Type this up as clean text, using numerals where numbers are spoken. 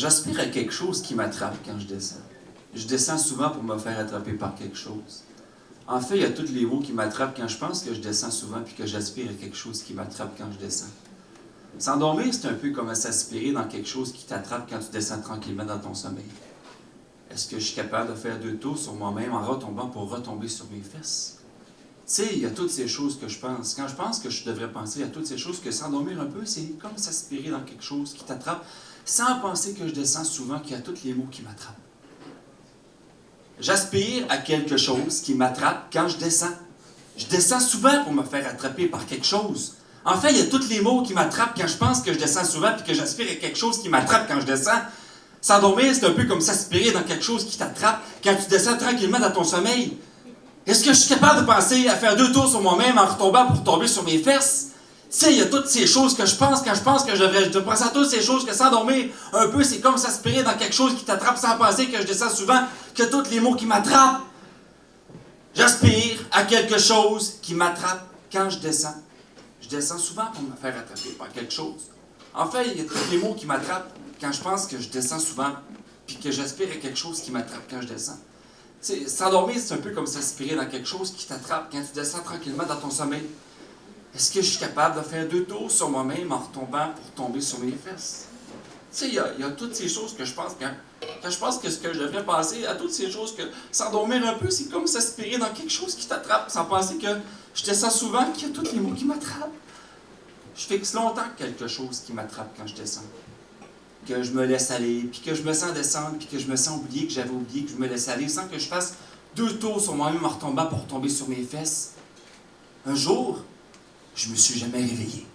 J'aspire à quelque chose qui m'attrape quand je descends. Je descends souvent pour me faire attraper par quelque chose. En fait, il y a tous les mots qui m'attrapent quand je pense que je descends souvent puis que j'aspire à quelque chose qui m'attrape quand je descends. S'endormir, c'est un peu comme s'aspirer dans quelque chose qui t'attrape quand tu descends tranquillement dans ton sommeil. Est-ce que je suis capable de faire 2 tours sur moi-même en retombant pour retomber sur mes fesses? Tu sais, il y a toutes ces choses que je pense. Quand je pense que je devrais penser à toutes ces choses, que s'endormir un peu, c'est comme s'aspirer dans quelque chose qui t'attrape, sans penser que je descends souvent, qu'il y a tous les mots qui m'attrapent. J'aspire à quelque chose qui m'attrape quand je descends. Je descends souvent pour me faire attraper par quelque chose. En fait, il y a tous les mots qui m'attrapent quand je pense que je descends souvent puis que j'aspire à quelque chose qui m'attrape quand je descends. S'endormir, c'est un peu comme s'aspirer dans quelque chose qui t'attrape quand tu descends tranquillement dans ton sommeil. Est-ce que je suis capable de penser à faire 2 tours sur moi-même en retombant pour tomber sur mes fesses? Tu sais, il y a toutes ces choses que je pense quand je pense que je devrais. Je pense à toutes ces choses que s'endormir un peu, c'est comme s'aspirer dans quelque chose qui t'attrape sans penser que je descends souvent, que tous les mots qui m'attrapent. J'aspire à quelque chose qui m'attrape quand je descends. Je descends souvent pour me faire attraper par quelque chose. En fait, il y a tous les mots qui m'attrapent quand je pense que je descends souvent, puis que j'aspire à quelque chose qui m'attrape quand je descends. S'endormir, c'est un peu comme s'aspirer dans quelque chose qui t'attrape quand tu descends tranquillement dans ton sommeil. Est-ce que je suis capable de faire 2 tours sur moi-même en retombant pour tomber sur mes fesses? Tu sais, il y a toutes ces choses que je pense quand je pense que ce que je devrais penser à toutes ces choses que s'endormir un peu, c'est comme s'aspirer dans quelque chose qui t'attrape sans penser que je descends souvent, qu'il y a tous les mots qui m'attrapent. Je fixe longtemps quelque chose qui m'attrape quand je descends. Que je me laisse aller, puis que je me sens descendre, puis que je me sens oublier que j'avais oublié que je me laisse aller sans que je fasse 2 tours sur moi-même en retombant pour tomber sur mes fesses. Un jour, je me suis jamais réveillé.